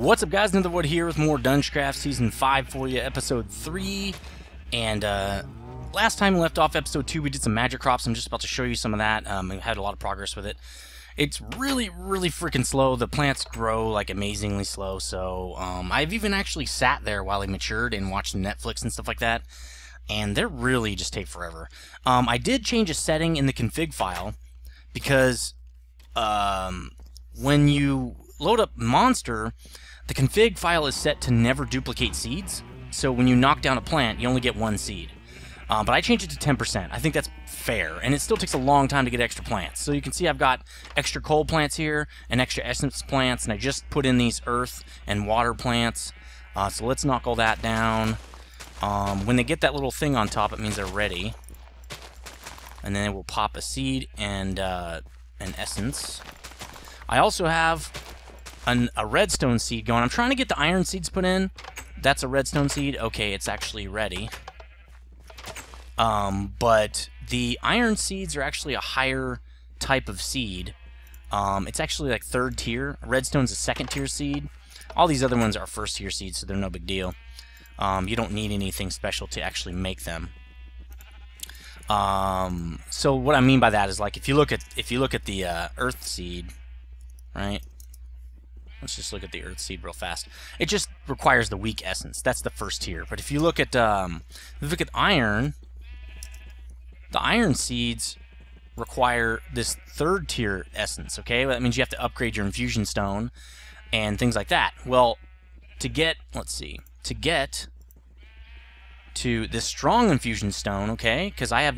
What's up, guys? nethervvoid here with more DungeCraft Season 5 for you, Episode 3. And last time we left off Episode 2, we did some magic crops. I'm just about to show you some of that. We had a lot of progress with it. It's really freaking slow. The plants grow like amazingly slow. So I've even actually sat there while they matured and watched Netflix and stuff like that. And they're really just take forever. I did change a setting in the config file because when you load up Monster, the config file is set to never duplicate seeds. So when you knock down a plant, you only get one seed. But I changed it to 10%. I think that's fair, and it still takes a long time to get extra plants. So you can see I've got extra coal plants here and extra essence plants, and I just put in these earth and water plants. So let's knock all that down. When they get that little thing on top, it means they're ready. And then it will pop a seed and an essence. I also have a redstone seed going. I'm trying to get the iron seeds put in. That's a redstone seed. Okay, it's actually ready. But the iron seeds are actually a higher type of seed. It's actually like third tier. Redstone's a second tier seed. All these other ones are first tier seeds, so they're no big deal. You don't need anything special to actually make them. So what I mean by that is, like, if you look at the earth seed, right? Let's just look at the earth seed real fast. It just requires the weak essence. That's the first tier. But if you look at iron, the iron seeds require this third tier essence. Okay, well, that means you have to upgrade your infusion stone and things like that. Well, to get to this strong infusion stone, okay, because I have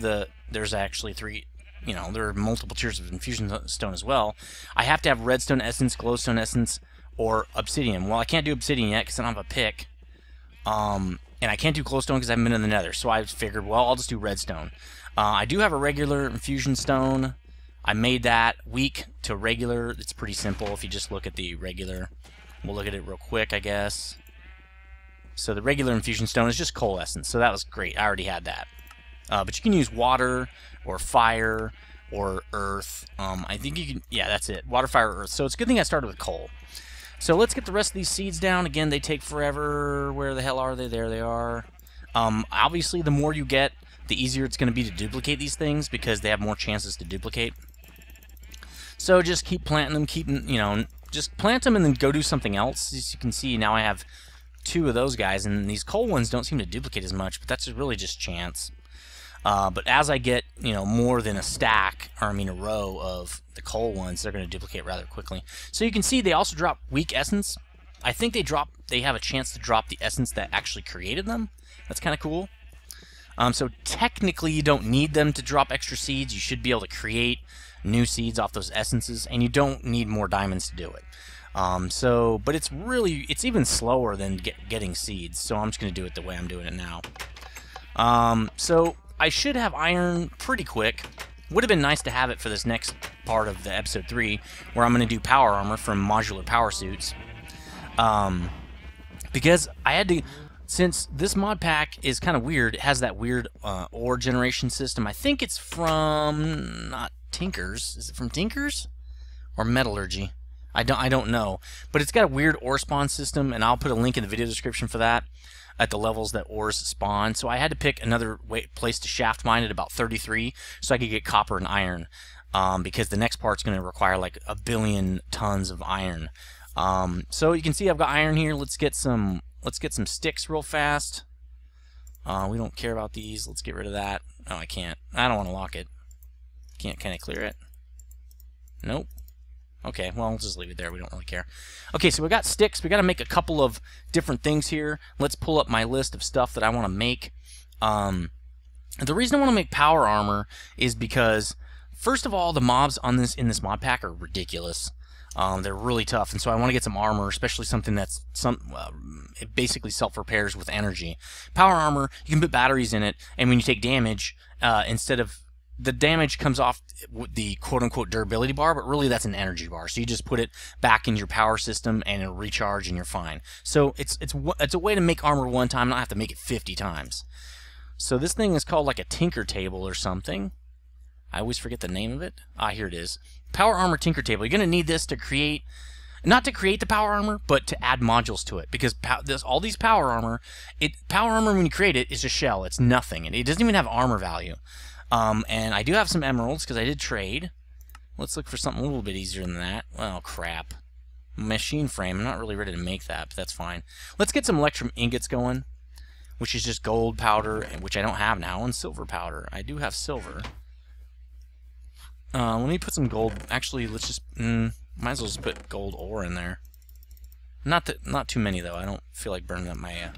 there's actually three. You know, there are multiple tiers of infusion stone as well. I have to have redstone essence, glowstone essence, or obsidian. Well, I can't do obsidian yet because I don't have a pick. And I can't do glowstone because I haven't been in the nether. So I figured, well, I'll just do redstone. I do have a regular infusion stone. I made that weak to regular. It's pretty simple if you just look at the regular. We'll look at it real quick, I guess. So the regular infusion stone is just coal essence. So that was great. I already had that. But you can use water or fire or earth. I think you can, yeah, that's it. Water, fire, earth. So it's a good thing I started with coal. So let's get the rest of these seeds down. Again, they take forever. Where the hell are they? There they are. Obviously, the more you get, the easier it's going to be to duplicate these things because they have more chances to duplicate. So just keep planting them, just plant them and then go do something else. As you can see, now I have 2 of those guys, and these coal ones don't seem to duplicate as much, but that's really just chance. But as I get, more than a stack, or I mean a row of the coal ones, they're going to duplicate rather quickly. So you can see they also drop weak essence. I think they have a chance to drop the essence that actually created them. That's kind of cool. So technically you don't need them to drop extra seeds. You should be able to create new seeds off those essences, and you don't need more diamonds to do it. But it's even slower than getting seeds. So I'm just going to do it the way I'm doing it now. So I should have iron pretty quick. Would have been nice to have it for this next part of the episode 3, where I'm going to do power armor from Modular Powersuits. Because I had to, since this mod pack is kind of weird, it has that weird ore generation system. I think it's from, not Tinkers. Is it from Tinkers or Metallurgy? I don't know, but it's got a weird ore spawn system, and I'll put a link in the video description for that at the levels that ores spawn. So I had to pick another place to shaft mine at about 33 so I could get copper and iron, because the next part's going to require like 1 billion tons of iron. So you can see I've got iron here. Let's get some sticks real fast. We don't care about these. Let's get rid of that. Oh, I can't. I don't want to lock it. Can I clear it? Nope. Okay, well, we'll just leave it there. We don't really care. Okay, so we got sticks. We got to make a couple of different things here. Let's pull up my list of stuff that I want to make. The reason I want to make power armor is because, first of all, the mobs in this mod pack are ridiculous. They're really tough, and so I want to get some armor, especially something that's it basically self-repairs with energy. Power armor, you can put batteries in it, and when you take damage, instead of the damage comes off the quote-unquote durability bar, but really that's an energy bar. So you just put it back in your power system and it'll recharge and you're fine. So it's a way to make armor one time, not have to make it 50 times. So this thing is called like a tinker table or something. I always forget the name of it. Ah, here it is. Power armor tinker table. You're going to need this to create Not to create the power armor, but to add modules to it, because all these power armor, when you create it, is a shell. It's nothing, and it doesn't even have armor value. And I do have some emeralds because I did trade. Let's look for something a little bit easier than that. Well, crap. Machine frame. I'm not really ready to make that, but that's fine. Let's get some electrum ingots going, which is just gold powder, which I don't have now, and silver powder. I do have silver. Let me put some gold. Actually, let's just might as well just put gold ore in there. Not too many though. I don't feel like burning up my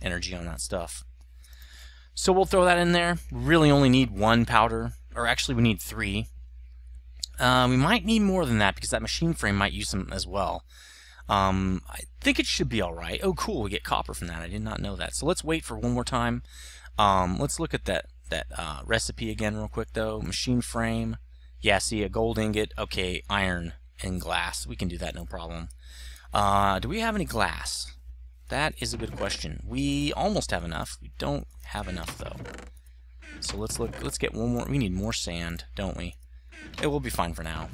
energy on that stuff. So we'll throw that in there. We really only need 1 powder, or actually we need 3. We might need more than that because that machine frame might use some as well. I think it should be all right. Oh, cool! We get copper from that. I did not know that. So let's wait for one more time. Let's look at that recipe again real quick though. Machine frame. Yeah, see, a gold ingot. Okay, iron and glass. We can do that, no problem. Do we have any glass? That is a good question. We almost have enough. We don't have enough though. So let's look. Let's get one more. We need more sand, don't we? It will be fine for now.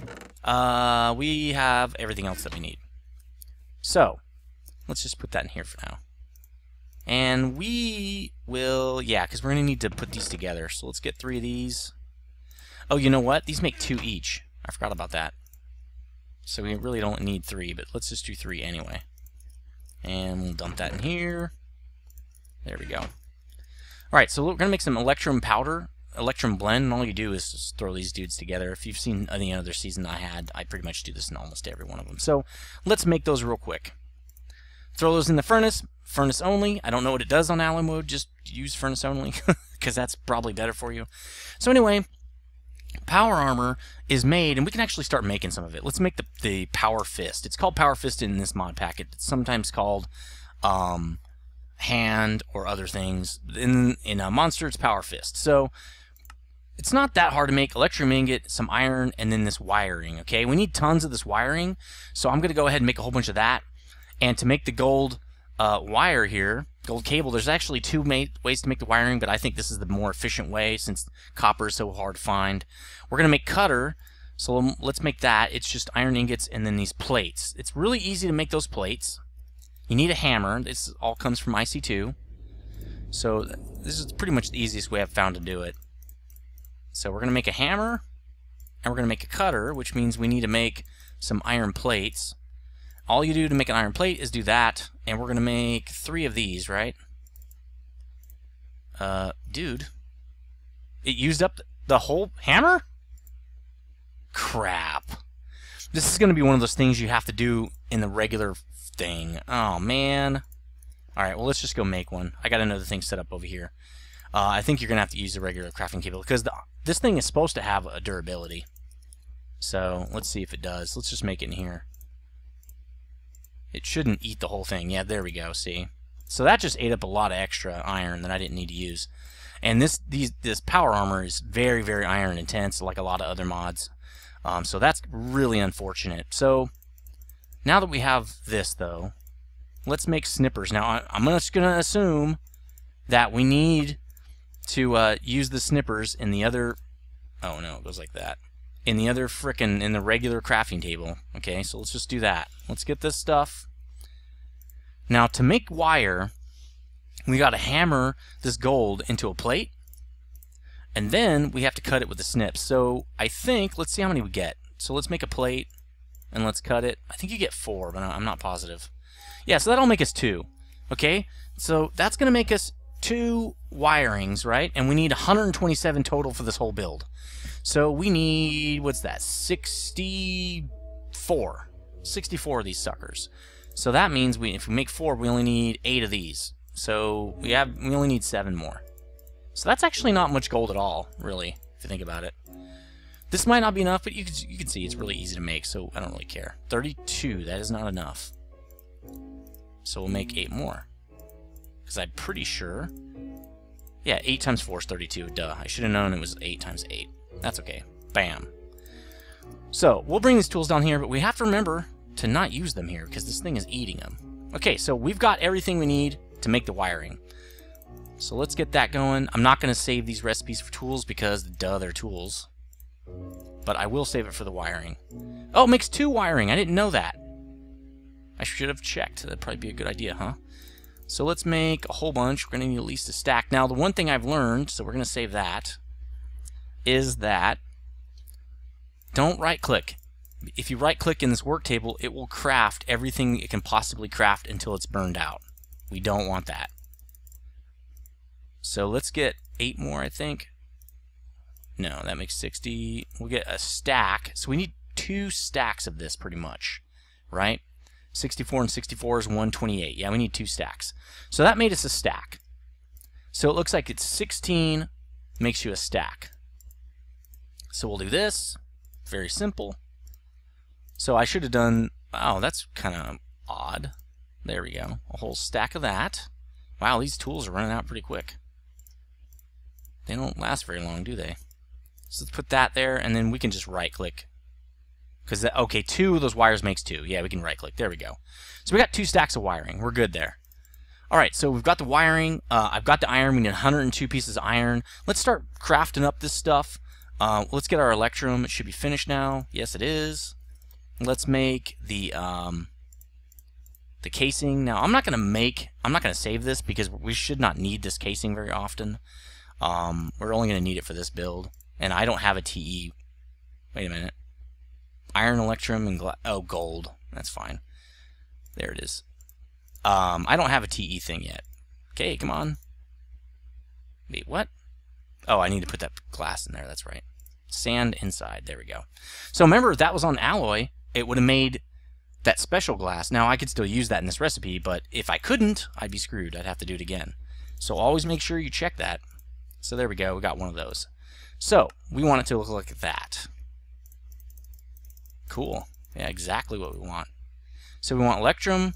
We have everything else that we need. So let's just put that in here for now. And we will, yeah, because we're going to need to put these together. So let's get 3 of these. Oh, you know what? These make 2 each. I forgot about that. So we really don't need 3, but let's just do 3 anyway. And we'll dump that in here. There we go. Alright, so we're going to make some electrum powder, electrum blend, and all you do is just throw these dudes together. If you've seen any other season I had, I pretty much do this in almost every one of them. So let's make those real quick. Throw those in the furnace. Furnace only. I don't know what it does on alloy mode. Just use furnace only because that's probably better for you. So anyway, power armor is made, and we can actually start making some of it. Let's make the power fist. It's called power fist in this mod pack. It's sometimes called hand or other things. In a monster, it's power fist. So it's not that hard to make. Electrum ingot, some iron, and then this wiring. Okay, we need tons of this wiring, so I'm going to go ahead and make a whole bunch of that. And to make the gold wire here, gold cable, there's actually 2 ways to make the wiring, but I think this is the more efficient way since copper is so hard to find. We're going to make cutter, so let's make that. It's just iron ingots and then these plates. It's really easy to make those plates. You need a hammer. This all comes from IC2. So this is pretty much the easiest way I've found to do it. So we're going to make a hammer, and we're going to make a cutter, which means we need to make some iron plates. All you do to make an iron plate is do that, and we're going to make 3 of these, right? Dude. It used up the whole hammer? Crap. This is going to be one of those things you have to do in the regular thing. Oh, man. Alright, well, let's just go make one. I got another thing set up over here. I think you're going to have to use the regular crafting table, because this thing is supposed to have a durability. So, let's see if it does. Let's just make it in here. It shouldn't eat the whole thing. Yeah, there we go, see? So that just ate up a lot of extra iron that I didn't need to use. And this power armor is very, very iron intense, like a lot of other mods. So that's really unfortunate. So now that we have this, though, let's make snippers. Now, I'm just going to assume that we need to use the snippers in the other... Oh, no, it goes like that. In the other in the regular crafting table. Okay, so let's just do that. Let's get this stuff. Now, to make wire, we got to hammer this gold into a plate, and then we have to cut it with the snips. So I think, let's see how many we get. So let's make a plate, and let's cut it. I think you get 4, but I'm not positive. Yeah, so that'll make us 2. Okay, so that's going to make us 2 wirings, right? And we need 127 total for this whole build. So we need, what's that, 64. 64 of these suckers. So that means if we make 4, we only need 8 of these. So we only need 7 more. So that's actually not much gold at all, really, if you think about it. This might not be enough, but you can see it's really easy to make, so I don't really care. 32, that is not enough. So we'll make 8 more. Because I'm pretty sure... Yeah, 8 times 4 is 32, duh. I should have known it was 8 times 8. That's okay. Bam. So, we'll bring these tools down here, but we have to remember to not use them here, because this thing is eating them. Okay, so we've got everything we need to make the wiring. So let's get that going. I'm not going to save these recipes for tools, because, duh, they're tools. But I will save it for the wiring. Oh, it makes 2 wiring. I didn't know that. I should have checked. That'd probably be a good idea, huh? So let's make a whole bunch. We're going to need at least a stack. Now, the one thing I've learned, so we're going to save that, is that don't right-click. If you right-click in this work table, it will craft everything it can possibly craft until it's burned out. We don't want that. So let's get 8 more, I think. No, that makes 60. We'll get a stack. So we need 2 stacks of this pretty much, right? 64 and 64 is 128. Yeah, we need 2 stacks. So that made us a stack. So it looks like it's 16 makes you a stack. So we'll do this. Very simple. So I should have done, oh, that's kind of odd. There we go. A whole stack of that. Wow, these tools are running out pretty quick. They don't last very long, do they? So let's put that there, and then we can just right-click. Because, okay, 2 of those wires makes 2. Yeah, we can right-click. There we go. So we got 2 stacks of wiring. We're good there. All right, so we've got the wiring. I've got the iron. We need 102 pieces of iron. Let's start crafting up this stuff. Let's get our electrum. It should be finished now. Yes, it is. Let's make the casing. Now, I'm not going to save this because we should not need this casing very often. We're only going to need it for this build. And I don't have a TE. Wait a minute. Iron, electrum, and gold. That's fine. There it is. I don't have a TE thing yet. Okay, come on. Wait, what? Oh, I need to put that glass in there. That's right. Sand inside. There we go. So remember, if that was on alloy, it would have made that special glass. Now, I could still use that in this recipe, but if I couldn't, I'd be screwed. I'd have to do it again. So always make sure you check that. So there we go. We got one of those. So we want it to look like that. Cool. Yeah, exactly what we want. So we want electrum.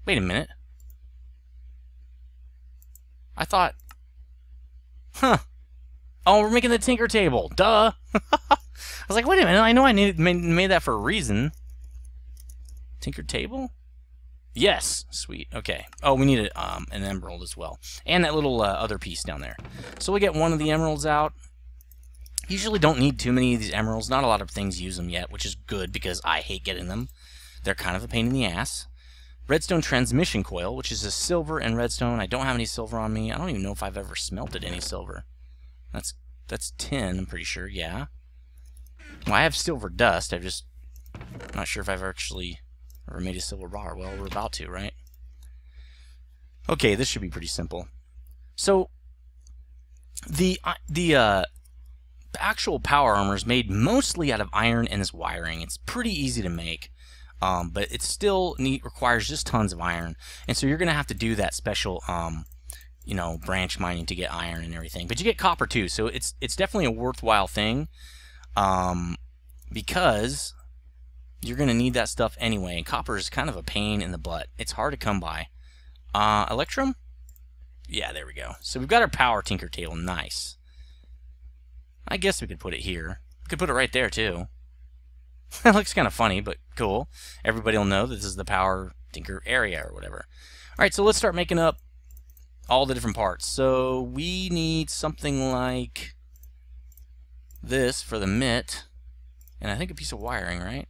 Wait a minute. I thought... Huh. Oh, we're making the tinker table. Duh. I was like, wait a minute. I know I made that for a reason. Tinker table? Yes. Sweet. Okay. Oh, we need an emerald as well. And that little other piece down there. So we get one of the emeralds out. Usually don't need too many of these emeralds. Not a lot of things use them yet, which is good because I hate getting them. They're kind of a pain in the ass. Redstone transmission coil, which is a silver and redstone. I don't have any silver on me. I don't even know if I've ever smelted any silver. That's tin, I'm pretty sure, yeah. Well, I have silver dust. I'm not sure if I've actually ever made a silver bar. Well, we're about to, right? Okay, this should be pretty simple. So, the actual power armor is made mostly out of iron and this wiring. It's pretty easy to make, but it still requires just tons of iron. And so you're going to have to do that special, you know, branch mining to get iron and everything. But you get copper too, so it's definitely a worthwhile thing, because you're going to need that stuff anyway. And copper is kind of a pain in the butt. It's hard to come by. Electrum? Yeah, there we go. So we've got our power tinker table. Nice. I guess we could put it here. We could put it right there, too. That looks kind of funny, but cool. Everybody will know that this is the power tinker area or whatever. Alright, so let's start making up all the different parts. So we need something like this for the mitt. And I think a piece of wiring, right?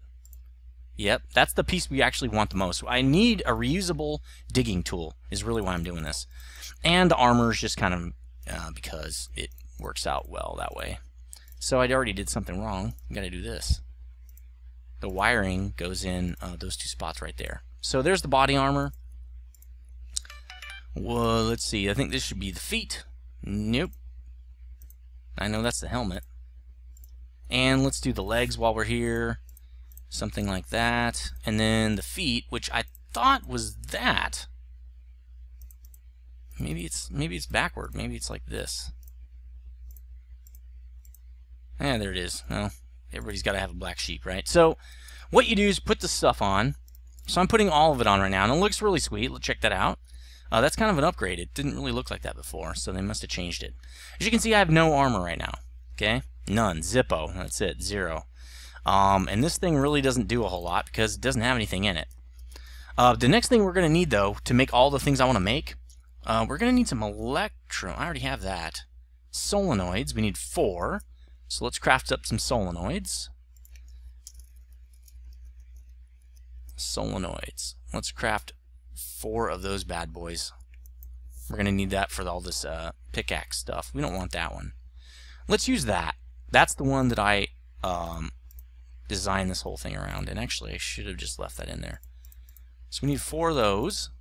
Yep, that's the piece we actually want the most. I need a reusable digging tool is really why I'm doing this. And the armor is just kind of because it works out well that way. So I already did something wrong. I'm going to do this. The wiring goes in those 2 spots right there. So there's the body armor. Well, let's see. I think this should be the feet. Nope. I know that's the helmet. And let's do the legs while we're here. Something like that. And then the feet, which I thought was that. Maybe it's backward. Maybe it's like this. Yeah, there it is. Well, everybody's got to have a black sheep, right? So what you do is put the stuff on. So I'm putting all of it on right now, and it looks really sweet. Let's check that out. That's kind of an upgrade. It didn't really look like that before, so they must have changed it. As you can see, I have no armor right now. Okay? None. Zippo. That's it. 0. And this thing really doesn't do a whole lot because it doesn't have anything in it. The next thing we're going to need, though, to make all the things I want to make, we're going to need some electrum. I already have that. Solenoids. We need 4. So let's craft up some solenoids. Solenoids. let's craft 4 of those bad boys. We're going to need that for all this pickaxe stuff. We don't want that one. Let's use that. That's the one that I designed this whole thing around. And actually, I should have just left that in there. So we need 4 of those.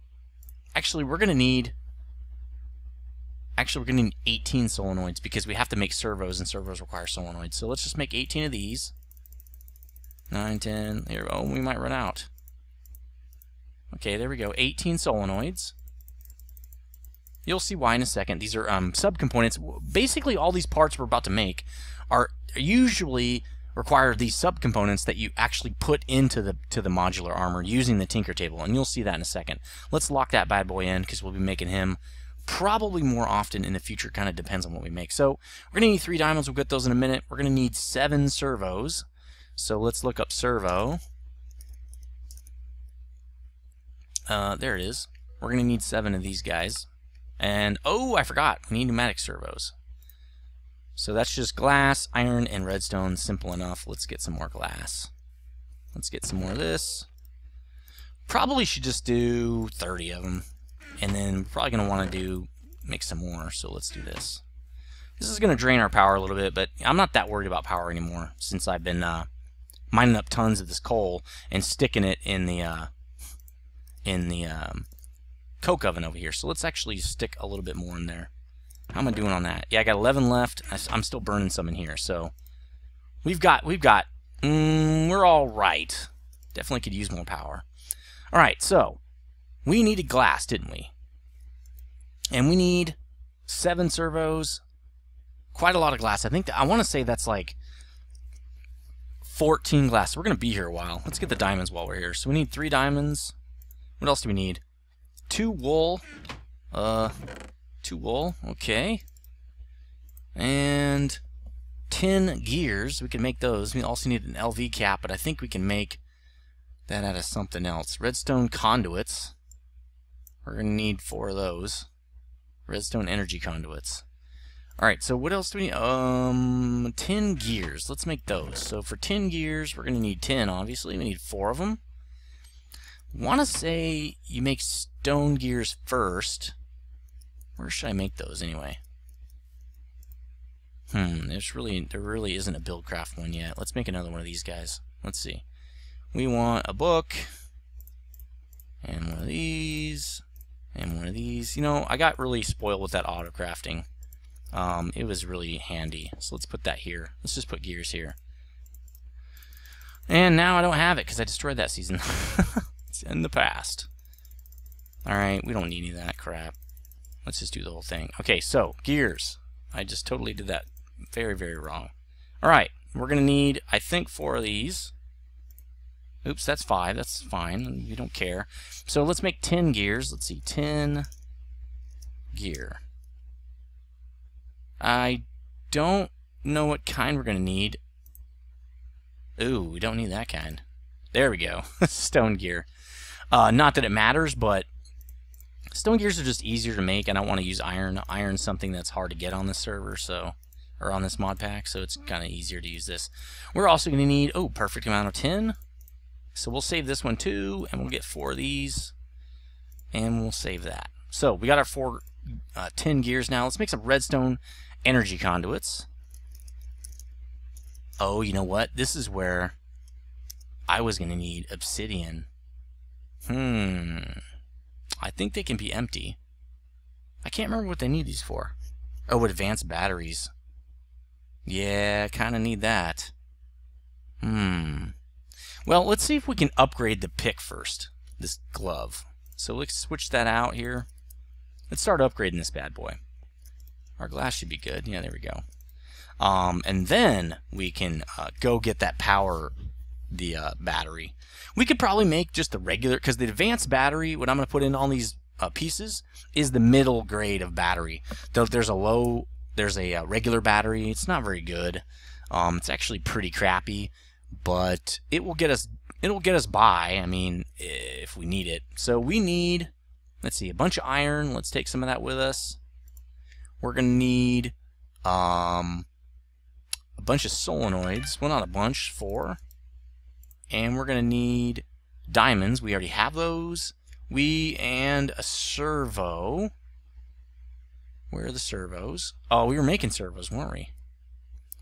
Actually, we're going to need 18 solenoids because we have to make servos, and servos require solenoids. So let's just make 18 of these. 9, 10. There. Oh, we might run out. Okay, there we go. 18 solenoids. You'll see why in a second. These are subcomponents. Basically, all these parts we're about to make are usually require these subcomponents that you actually put into the modular armor using the Tinker Table, and you'll see that in a second. Let's lock that bad boy in because we'll be making him probably more often in the future. Kind of depends on what we make. So we're going to need 3 diamonds. We'll get those in a minute. We're going to need 7 servos. So let's look up servo. There it is. We're going to need 7 of these guys. And, oh, I forgot. We need pneumatic servos. So that's just glass, iron, and redstone. Simple enough. Let's get some more glass. Let's get some more of this. Probably should just do 30 of them. And then we're probably going to want to make some more. So let's do this. This is going to drain our power a little bit, but I'm not that worried about power anymore since I've been mining up tons of this coal and sticking it in the coke oven over here. So let's actually stick a little bit more in there. How am I doing on that? Yeah, I got 11 left. I'm still burning some in here. So we're all right. Definitely could use more power. All right, so we needed glass, didn't we? And we need 7 servos. Quite a lot of glass. I want to say that's like 14 glass. We're going to be here a while. Let's get the diamonds while we're here. So we need 3 diamonds. What else do we need? 2 wool. 2 wool. Okay. And 10 gears. We can make those. We also need an LV cap, but I think we can make that out of something else. Redstone conduits. We're going to need 4 of those. Redstone energy conduits. Alright, so what else do we need? 10 gears. Let's make those. So for 10 gears, we're going to need 10, obviously. We need 4 of them. Want to say you make stone gears first. Where should I make those anyway? There really isn't a BuildCraft one yet. Let's make another one of these guys. Let's see. We want a book, and one of these, and one of these. You know, I got really spoiled with that auto crafting. It was really handy. So let's put that here. Let's just put gears here. And now I don't have it because I destroyed that season. It's in the past. Alright, we don't need any of that crap. Let's just do the whole thing. Okay, so gears. I just totally did that very, very wrong. Alright, we're going to need, I think, 4 of these. Oops, that's 5. That's fine. We don't care. So let's make 10 gears. Let's see, 10 gear. I don't know what kind we're going to need. Ooh, we don't need that kind. There we go. Stone gear. Not that it matters, but stone gears are just easier to make, and I want to use iron. Iron's something that's hard to get on this server, so, or on this mod pack, so it's kind of easier to use this. We're also going to need, perfect amount of tin. So we'll save this one too, and we'll get 4 of these, and we'll save that. So we got our 4 tin gears now. Let's make some redstone energy conduits. Oh, you know what? This is where I was going to need obsidian. I think they can be empty. I can't remember what they need these for. Oh, advanced batteries. Yeah, kind of need that. Well, let's see if we can upgrade the pick first. This glove. So let's switch that out here. Let's start upgrading this bad boy. Our glass should be good. Yeah, there we go. And then we can go get that power, the battery. We could probably make just the regular, because the advanced battery, what I'm going to put in all these pieces, is the middle grade of battery. There's a regular battery. It's not very good. It's actually pretty crappy, but it will get us by. I mean, if we need it. So we need, let's see, a bunch of iron. Let's take some of that with us. We're going to need a bunch of solenoids. Well, not a bunch, 4. And we're going to need Diamonds, we already have those. And a servo. Where are the servos? Oh, we were making servos, weren't we?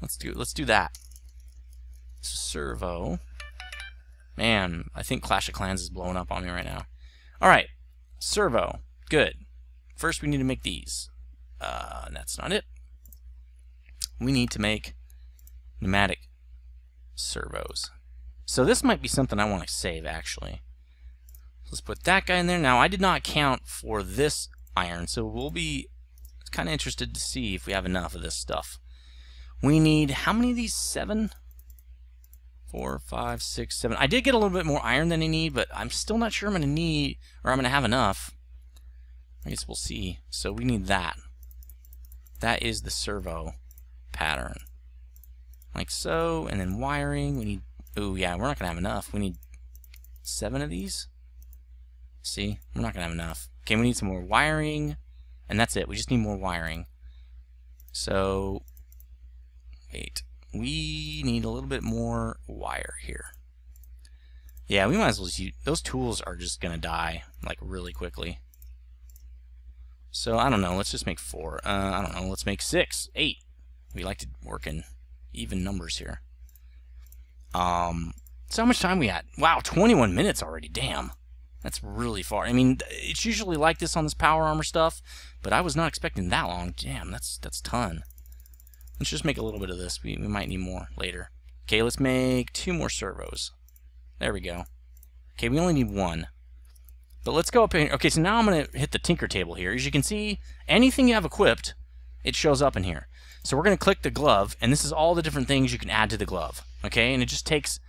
Let's do that. Servo. Man, I think Clash of Clans is blowing up on me right now. Alright, servo. Good. First we need to make these. That's not it. We need to make pneumatic servos. So this might be something I want to save, actually. Let's put that guy in there. Now, I did not account for this iron, so we'll be kind of interested to see if we have enough of this stuff. We need, how many of these? 7? 4, 5, 6, 7. I did get a little bit more iron than I need, but I'm still not sure I'm going to need, or I'm going to have enough. I guess we'll see. So we need that. That is the servo pattern. Like so, and then wiring. We need, oh yeah, we're not going to have enough. We need 7 of these. See, we're not going to have enough. Okay, we need some more wiring, and that's it. We just need more wiring. So, wait. We need a little bit more wire here. Yeah, we might as well just use, those tools are just going to die, like, really quickly. So, I don't know. Let's just make 4. I don't know. Let's make 6, 8. We like to work in even numbers here. So how much time we at? Wow, 21 minutes already. Damn. That's really far. I mean, it's usually like this on this power armor stuff, but I was not expecting that long. Damn, that's a ton. Let's just make a little bit of this. We might need more later. Okay, let's make 2 more servos. There we go. Okay, we only need 1. But let's go up here. Okay, so now I'm going to hit the tinker table here. As you can see, anything you have equipped, it shows up in here. So we're going to click the glove, and this is all the different things you can add to the glove. Okay, and it just takes,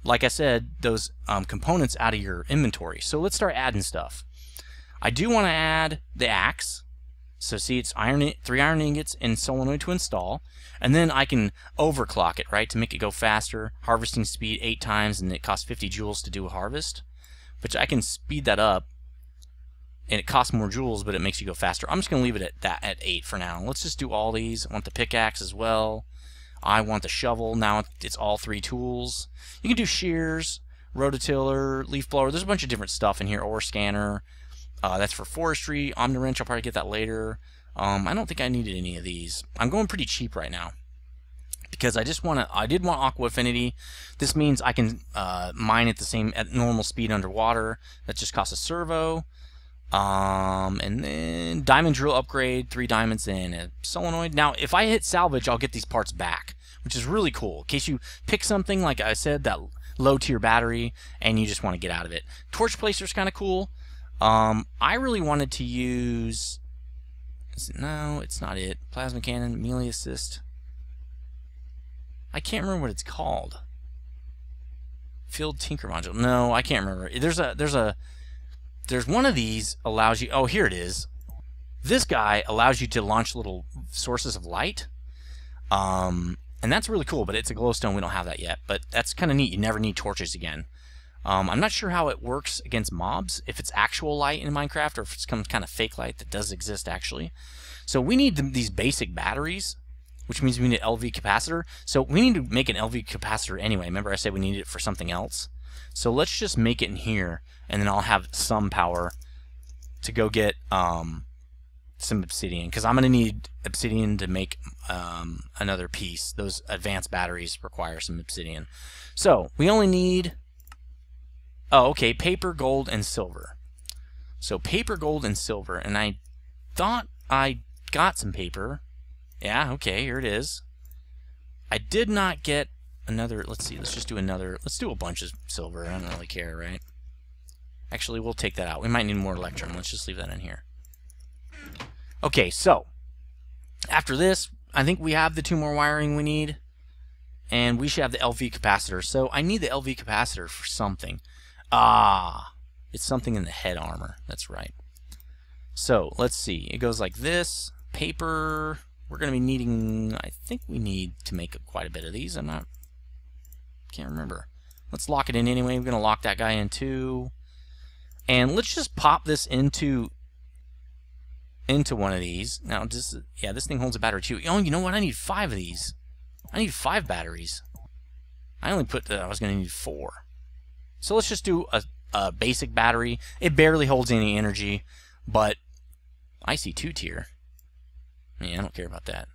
like I said, those components out of your inventory. So let's start adding stuff. I do want to add the axe. So see, it's 3 iron ingots and solenoid to install. And then I can overclock it, right, to make it go faster. Harvesting speed 8 times, and it costs 50 joules to do a harvest. But I can speed that up, and it costs more joules, but it makes you go faster. I'm just going to leave it at 8 for now. Let's just do all these. I want the pickaxe as well. I want the shovel. Now it's all 3 tools. You can do shears, rototiller, leaf blower. There's a bunch of different stuff in here. Ore scanner. That's for forestry. Omniwrench, I'll probably get that later. I don't think I needed any of these. I'm going pretty cheap right now because I did want aqua affinity. This means I can mine at normal speed underwater. That just costs a servo. And then diamond drill upgrade, 3 diamonds and a solenoid. Now, if I hit salvage, I'll get these parts back, which is really cool. In case you pick something, like I said, that low tier battery, and you just want to get out of it. Torch placer's kind of cool. I really wanted to use, no, it's not it. Plasma cannon, melee assist. I can't remember what it's called. Field tinker module. No, I can't remember. There's one of these allows you, oh, here it is. This guy allows you to launch little sources of light. And that's really cool, but it's a glowstone. We don't have that yet, but that's kind of neat. You never need torches again. I'm not sure how it works against mobs, if it's actual light in Minecraft or if it's some kind of fake light that does exist actually. So we need these basic batteries, which means we need an LV capacitor. So we need to make an LV capacitor anyway. Remember I said we needed it for something else? So let's just make it in here, and then I'll have some power to go get some obsidian, because I'm going to need obsidian to make another piece. Those advanced batteries require some obsidian. So we only need, oh, okay, paper, gold, and silver. So paper, gold, and silver, and I thought I got some paper. Yeah, okay, here it is. I did not get another, let's see, let's just do another, let's do a bunch of silver. I don't really care, right? Actually, we'll take that out. We might need more electrum. Let's just leave that in here. Okay, so after this, I think we have the 2 more wiring we need, and we should have the LV capacitor. So I need the LV capacitor for something. Ah, it's something in the head armor. That's right. So let's see. It goes like this. Paper. We're going to be needing, I think we need to make quite a bit of these. Can't remember. Let's lock it in anyway. We're going to lock that guy in too. And let's just pop this into one of these. Now, yeah, this thing holds a battery too. Oh, you know what? I need 5 of these. I need 5 batteries. I only put, I was going to need 4. So let's just do a basic battery. It barely holds any energy, but I see 2-tier. Yeah, I don't care about that.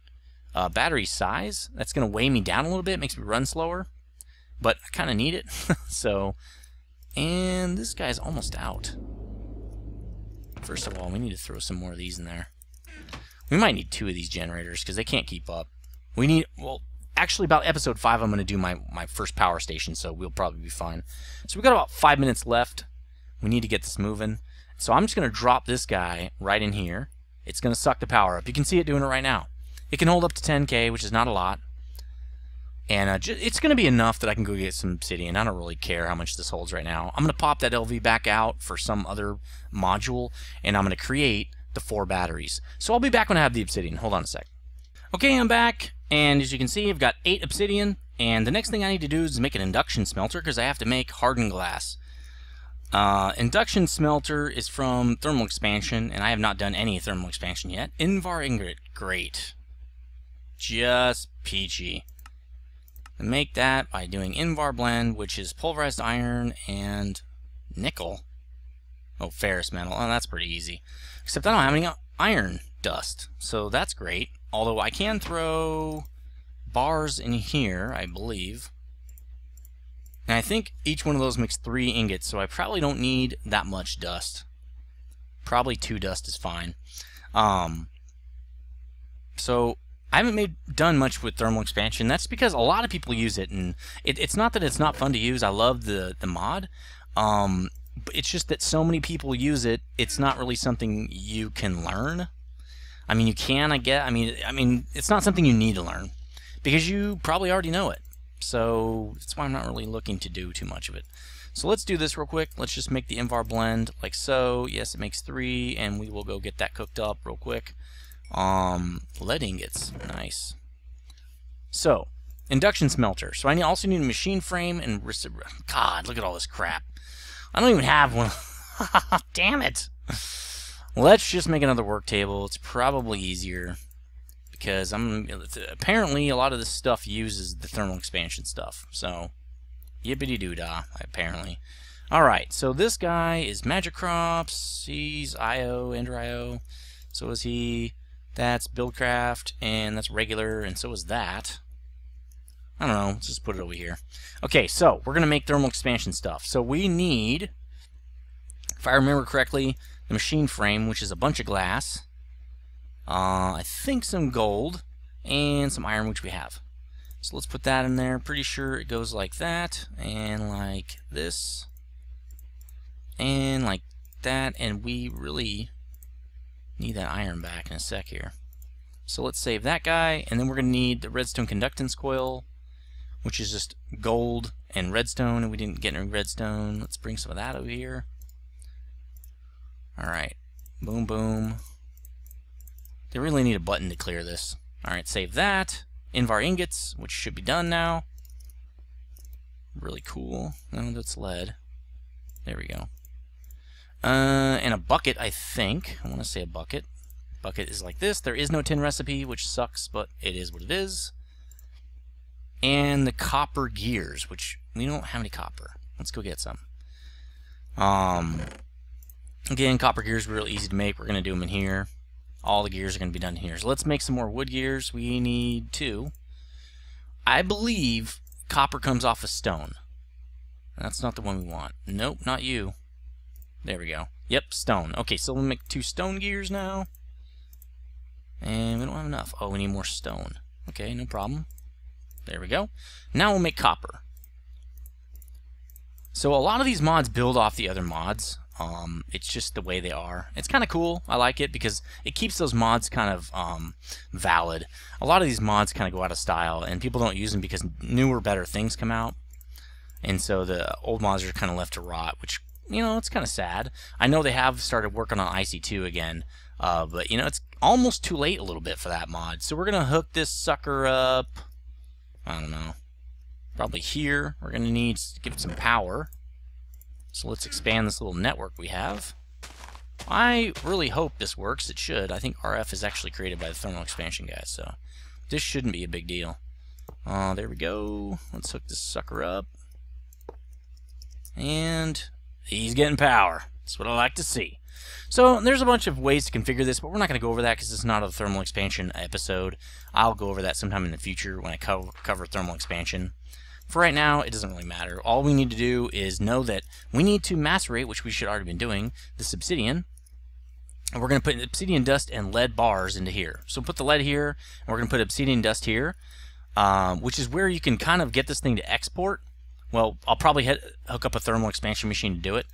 Battery size, that's going to weigh me down a little bit, makes me run slower, but I kind of need it. So, and this guy's almost out. First of all, we need to throw some more of these in there. We might need 2 of these generators because they can't keep up. We need, well, actually about episode 5 I'm going to do my first power station, so we'll probably be fine. So we've got about 5 minutes left. We need to get this moving. So I'm just going to drop this guy right in here. It's going to suck the power up. You can see it doing it right now. It can hold up to 10k, which is not a lot. And it's going to be enough that I can go get some obsidian. I don't really care how much this holds right now. I'm going to pop that LV back out for some other module, and I'm going to create the 4 batteries. So I'll be back when I have the obsidian. Hold on a sec. Okay, I'm back, and as you can see, I've got 8 obsidian, and the next thing I need to do is make an induction smelter, because I have to make hardened glass. Induction smelter is from thermal expansion, and I have not done any thermal expansion yet. Invar ingot, great. Just peachy. And make that by doing Invar blend, which is pulverized iron and nickel. Oh, ferrous metal. Oh, that's pretty easy. Except I don't have any iron dust, so that's great. Although I can throw bars in here, I believe. And I think each one of those makes 3 ingots, so I probably don't need that much dust. Probably 2 dust is fine. So I haven't done much with thermal expansion. That's because a lot of people use it, and it's not that it's not fun to use. I love the mod. But it's just that so many people use it. It's not really something you can learn. I mean, you can, I guess. I mean, it's not something you need to learn because you probably already know it. So that's why I'm not really looking to do too much of it. So let's do this real quick. Let's just make the Invar blend like so. Yes, it makes 3, and we will go get that cooked up real quick. Lead ingots, nice. So, induction smelter. So I also need a machine frame and God, look at all this crap. I don't even have one. Damn it. Let's just make another work table. It's probably easier because apparently a lot of this stuff uses the thermal expansion stuff. So, yippity-doo-dah, apparently. Alright, so this guy is Magic Crops. He's IO, Ender IO. So is he. That's Buildcraft, and that's regular, and so is that. I don't know, let's just put it over here. Okay, so we're going to make thermal expansion stuff. So we need, if I remember correctly, the machine frame, which is a bunch of glass. I think some gold, and some iron, which we have. So let's put that in there. Pretty sure it goes like that, and like this, and like that, and we really need that iron back in a sec here. So let's save that guy, and then we're going to need the redstone conductance coil, which is just gold and redstone, and we didn't get any redstone. Let's bring some of that over here. Alright, boom, boom. They really need a button to clear this. Alright, save that. Invar ingots, which should be done now. Really cool. No, that's lead. There we go. And a bucket, I think. I want to say a bucket. Bucket is like this. There is no tin recipe, which sucks, but it is what it is. And the copper gears, which we don't have any copper. Let's go get some. Again, copper gears are real easy to make. We're going to do them in here. All the gears are going to be done here. So let's make some more wood gears. We need 2. I believe copper comes off of stone. That's not the one we want. Nope, not you. There we go. Yep, stone. Okay, so we'll make 2 stone gears now. And we don't have enough. Oh, we need more stone. Okay, no problem. There we go. Now we'll make copper. So a lot of these mods build off the other mods. It's just the way they are. It's kind of cool. I like it because it keeps those mods kind of valid. A lot of these mods kind of go out of style, and people don't use them because newer, better things come out. And so the old mods are kind of left to rot, which, you know, it's kind of sad. I know they have started working on IC2 again, but, you know, it's almost too late a little bit for that mod. So we're going to hook this sucker up, I don't know, probably here. We're going to need to give it some power. So let's expand this little network we have. I really hope this works. It should. I think RF is actually created by the thermal expansion guys, so this shouldn't be a big deal. There we go. Let's hook this sucker up. And He's getting power. That's what I like to see. So there's a bunch of ways to configure this, but we're not going to go over that because it's not a thermal expansion episode. I'll go over that sometime in the future when I cover thermal expansion. For right now, it doesn't really matter. All we need to do is know that we need to macerate, which we should already been doing, this obsidian. And we're going to put obsidian dust and lead bars into here. So put the lead here, and we're going to put obsidian dust here, which is where you can kind of get this thing to export. Well, I'll probably hook up a thermal expansion machine to do it,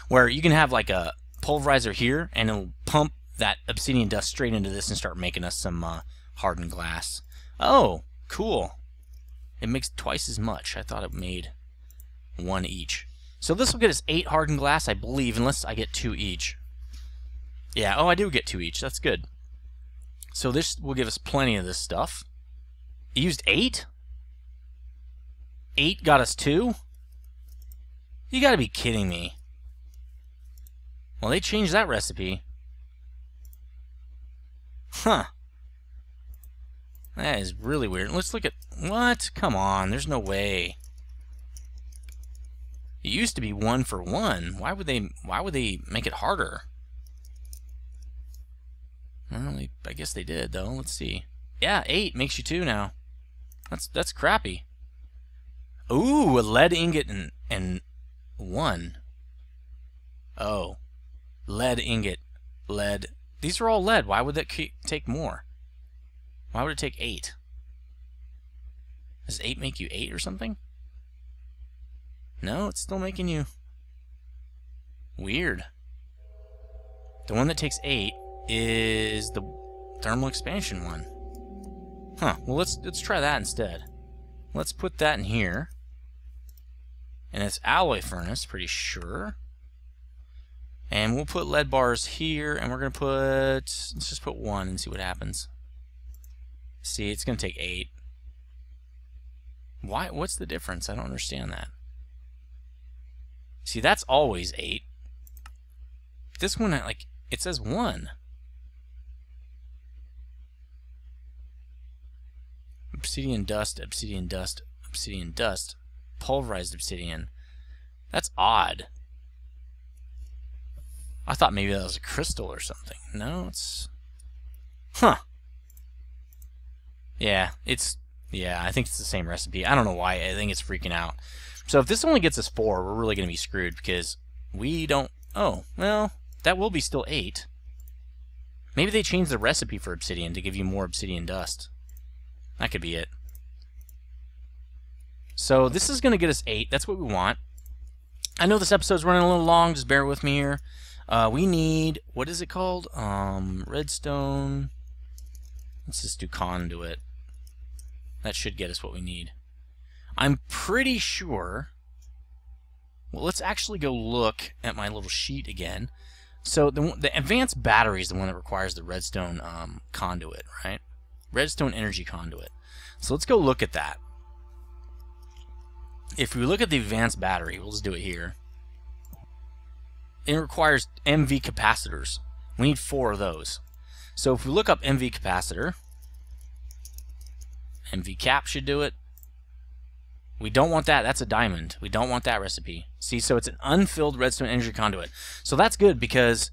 where you can have like a pulverizer here, and it'll pump that obsidian dust straight into this and start making us some hardened glass. Oh, cool. It makes twice as much. I thought it made 1 each. So this will get us 8 hardened glass, I believe, unless I get 2 each. Yeah, oh, I do get 2 each. That's good. So this will give us plenty of this stuff. It used 8? 8 got us 2? You gotta be kidding me. Well, they changed that recipe. Huh. That is really weird. Let's look at... What? Come on, there's no way. It used to be 1 for 1. Why would they make it harder? Well, I guess they did, though. Let's see. Yeah, 8 makes you 2 now. That's crappy. Ooh, a lead ingot and 1. Oh. Lead ingot. Lead. These are all lead. Why would that take more? Why would it take 8? Does 8 make you 8 or something? No, it's still making you... Weird. The one that takes 8 is the thermal expansion one. Huh, well let's try that instead. Let's put that in here. And it's alloy furnace, pretty sure. And we'll put lead bars here, and we're going to put... Let's just put 1 and see what happens. See, it's going to take 8. Why? What's the difference? I don't understand that. See, that's always 8. This one, like, it says 1. Obsidian dust, obsidian dust, obsidian dust. Pulverized obsidian. That's odd. I thought maybe that was a crystal or something. No, it's... Huh. Yeah, I think it's the same recipe. I don't know why. I think it's freaking out. So if this only gets us 4, we're really going to be screwed because we don't... Oh, well, that will be still 8. Maybe they changed the recipe for obsidian to give you more obsidian dust. That could be it. So this is going to get us 8. That's what we want. I know this episode's running a little long. Just bear with me here. We need... What is it called? Redstone... Let's just do conduit. That should get us what we need. I'm pretty sure... Well, let's actually go look at my little sheet again. So the advanced battery is the one that requires the redstone conduit, right? Redstone energy conduit. So let's go look at that. If we look at the advanced battery, we'll just do it here. It requires MV capacitors. We need 4 of those. So if we look up MV capacitor, MV cap should do it. We don't want that. That's a diamond. We don't want that recipe. See, so it's an unfilled redstone energy conduit. So that's good because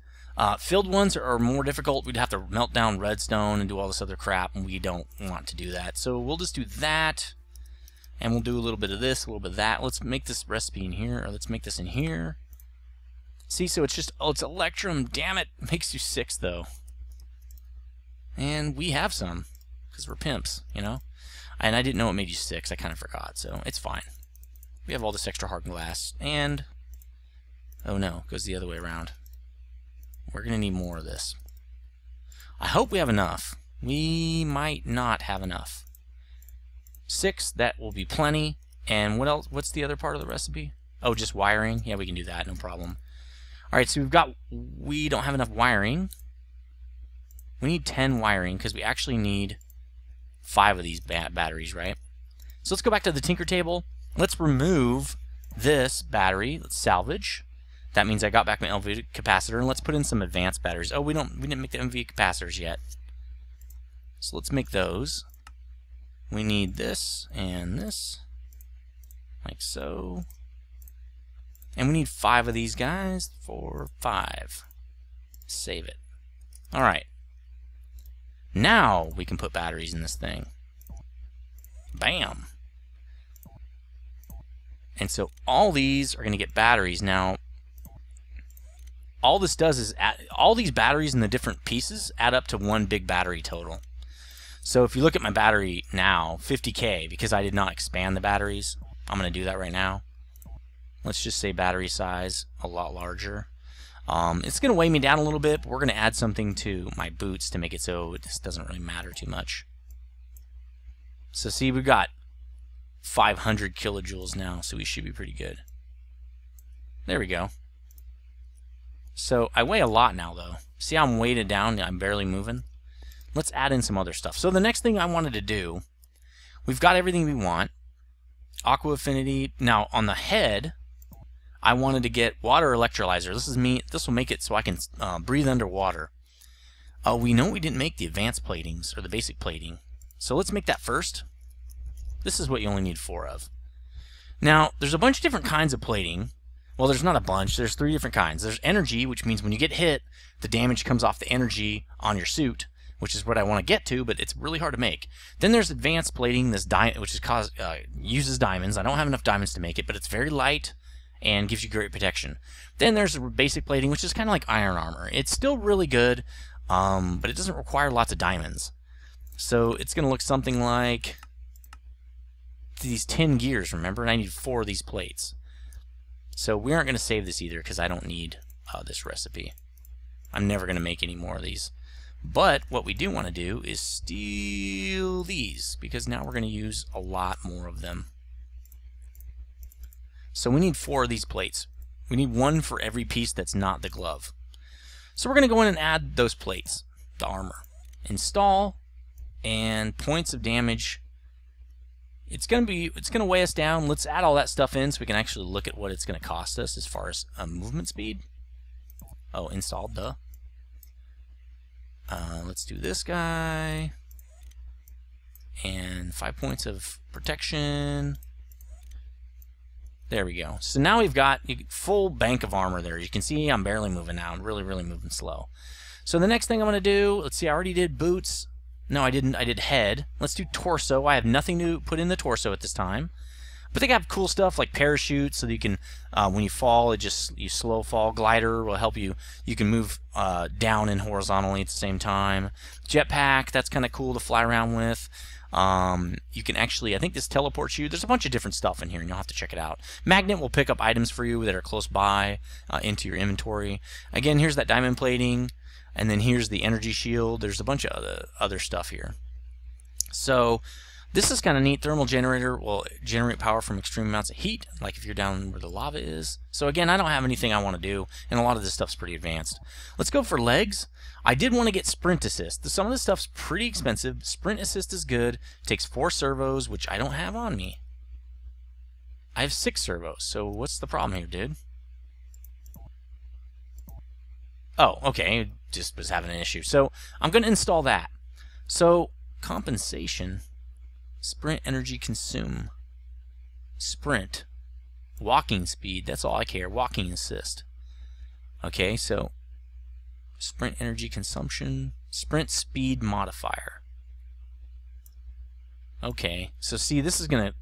filled ones are more difficult. We'd have to melt down redstone and do all this other crap, and we don't want to do that. So we'll just do that, and we'll do a little bit of this, a little bit of that. Let's make this recipe in here, or let's make this in here. See, so it's just, oh, it's electrum. Damn it. It makes you 6, though. And we have some, because we're pimps, you know? And I didn't know it made you 6. I kind of forgot, so it's fine. We have all this extra hardened glass, and... Oh no, it goes the other way around. We're going to need more of this. I hope we have enough. We might not have enough. 6, that will be plenty. And what else? What's the other part of the recipe? Oh, just wiring? Yeah, we can do that, no problem. Alright, so we don't have enough wiring. We need 10 wiring, because we actually need 5 of these batteries, right? So let's go back to the tinker table. Let's remove this battery. Let's salvage. That means I got back my MV capacitor, and let's put in some advanced batteries. Oh, we didn't make the MV capacitors yet. So let's make those. We need this and this, like so. And we need 5 of these guys. 4, 5. Save it. Alright. Now we can put batteries in this thing. Bam! And so all these are going to get batteries. Now, all this does is all these batteries in the different pieces add up to one big battery total. So if you look at my battery now, 50K, because I did not expand the batteries, I'm going to do that right now. Let's just say battery size a lot larger. It's going to weigh me down a little bit, but we're going to add something to my boots to make it so this doesn't really matter too much. So see, we've got 500 kilojoules now, so we should be pretty good. There we go. So I weigh a lot now, though. See how I'm weighted down? I'm barely moving. Let's add in some other stuff. So the next thing I wanted to do, we've got everything we want. Aqua affinity. Now on the head, I wanted to get water electrolyzer. This will make it so I can breathe underwater. We know we didn't make the advanced platings or the basic plating, so let's make that first. This is what you only need 4 of. Now there's a bunch of different kinds of plating. Well, there's not a bunch. There's 3 different kinds. There's energy, which means when you get hit, the damage comes off the energy on your suit, which is what I want to get to, but it's really hard to make. Then there's advanced plating, which is uses diamonds. I don't have enough diamonds to make it, but it's very light and gives you great protection. Then there's basic plating, which is kind of like iron armor. It's still really good, but it doesn't require lots of diamonds. So it's going to look something like these 10 gears, remember? And I need 4 of these plates. So we aren't going to save this either because I don't need this recipe. I'm never going to make any more of these. But what we do want to do is steal these, because now we're going to use a lot more of them. So we need 4 of these plates. We need 1 for every piece that's not the glove. So we're going to go in and add those plates, the armor. Install, and points of damage. It's going to weigh us down. Let's add all that stuff in so we can actually look at what it's going to cost us as far as movement speed. Oh, installed, duh. Let's do this guy. And 5 points of protection. There we go. So now we've got a full bank of armor there. You can see I'm barely moving now. I'm really, really moving slow. So the next thing I'm going to do, let's see, I already did boots. No, I didn't. I did head. Let's do torso. I have nothing to put in the torso at this time. But they got cool stuff like parachutes, so that you can, when you fall, you slow fall. Glider will help you. You can move down and horizontally at the same time. Jetpack, that's kind of cool to fly around with. You can actually, I think this teleports you. There's a bunch of different stuff in here, and you'll have to check it out. Magnet will pick up items for you that are close by into your inventory. Again, here's that diamond plating, and then here's the energy shield. There's a bunch of other stuff here. So this is kind of neat. Thermal generator will generate power from extreme amounts of heat, like if you're down where the lava is. So again, I don't have anything I want to do, and a lot of this stuff's pretty advanced. Let's go for legs. I did want to get sprint assist. Some of this stuff's pretty expensive. Sprint assist is good. Takes 4 servos, which I don't have on me. I have 6 servos, so what's the problem here, dude? Oh, okay, just was having an issue. So I'm going to install that. So compensation, sprint energy consume, sprint, walking speed, that's all I care, walking assist. Okay, so sprint energy consumption, sprint speed modifier. Okay, so see, this is going to,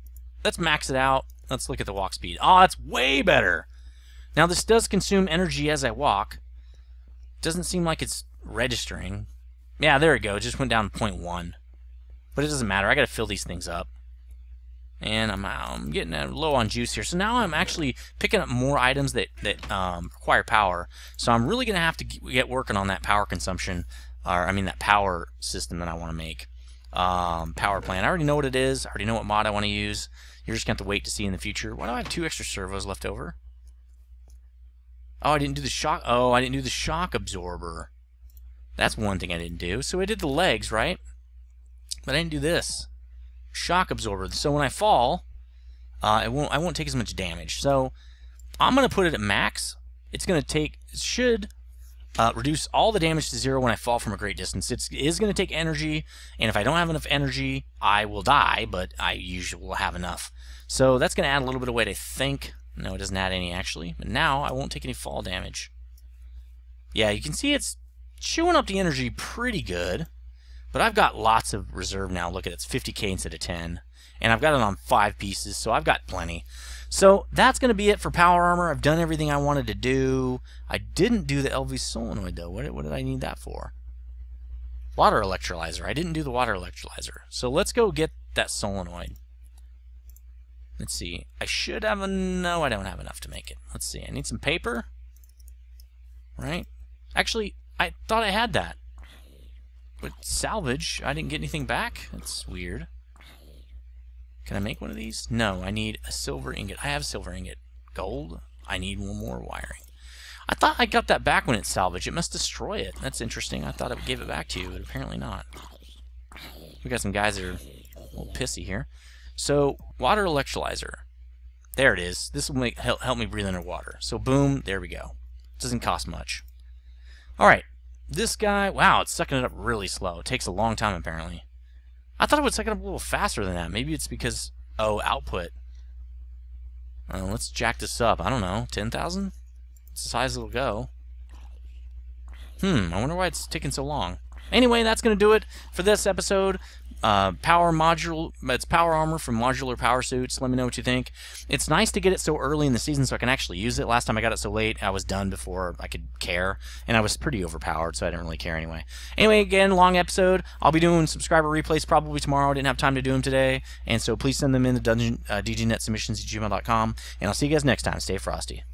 let's max it out. Let's look at the walk speed. Oh, that's way better. Now this does consume energy as I walk. Doesn't seem like it's registering. Yeah, there we go. It just went down to 0.1. But it doesn't matter. I got to fill these things up. And I'm getting low on juice here. So now I'm actually picking up more items that require power. So I'm really going to have to get working on that power consumption. Or, I mean, that power system that I want to make. Power plant. I already know what it is. I already know what mod I want to use. You're just going to have to wait to see in the future. Why do I have 2 extra servos left over? Oh, I didn't do the shock. Oh, I didn't do the shock absorber. That's one thing I didn't do. So I did the legs, right? But I didn't do this. Shock absorber. So when I fall, I won't take as much damage. So I'm going to put it at max. It's going to take, it should reduce all the damage to 0 when I fall from a great distance. It is going to take energy, and if I don't have enough energy, I will die, but I usually will have enough. So that's going to add a little bit of weight, I think. No, it doesn't add any, actually. But now I won't take any fall damage. Yeah, you can see it's chewing up the energy pretty good. But I've got lots of reserve now. Look at it, it's 50k instead of 10. And I've got it on 5 pieces, so I've got plenty. So that's going to be it for power armor. I've done everything I wanted to do. I didn't do the LV solenoid, though. What did I need that for? Water electrolyzer. I didn't do the water electrolyzer. So let's go get that solenoid. Let's see. I should have no, I don't have enough to make it. Let's see. I need some paper. Right? Actually, I thought I had that. But salvage, I didn't get anything back. That's weird. Can I make one of these? No, I need a silver ingot. I have a silver ingot. Gold? I need one more wiring. I thought I got that back when it's salvaged. It must destroy it. That's interesting. I thought it would give it back to you, but apparently not. We got some guys that are a little pissy here. So, water electrolyzer. There it is. This will help me breathe underwater. So, boom, there we go. It doesn't cost much. Alright, this guy, wow, it's sucking it up really slow. It takes a long time, apparently. I thought it would suck it up a little faster than that. Maybe it's because, oh, output. Let's jack this up. I don't know, 10,000? It's as high as it'll go. I wonder why it's taking so long. Anyway, that's going to do it for this episode. It's power armor from Modular Powersuits. Let me know what you think. It's nice to get it so early in the season so I can actually use it. Last time I got it so late, I was done before I could care, and I was pretty overpowered, so I didn't really care anyway. Anyway, again, long episode. I'll be doing subscriber replays probably tomorrow. I didn't have time to do them today, and so please send them in to dgnetsubmissions@gmail.com, and I'll see you guys next time. Stay frosty.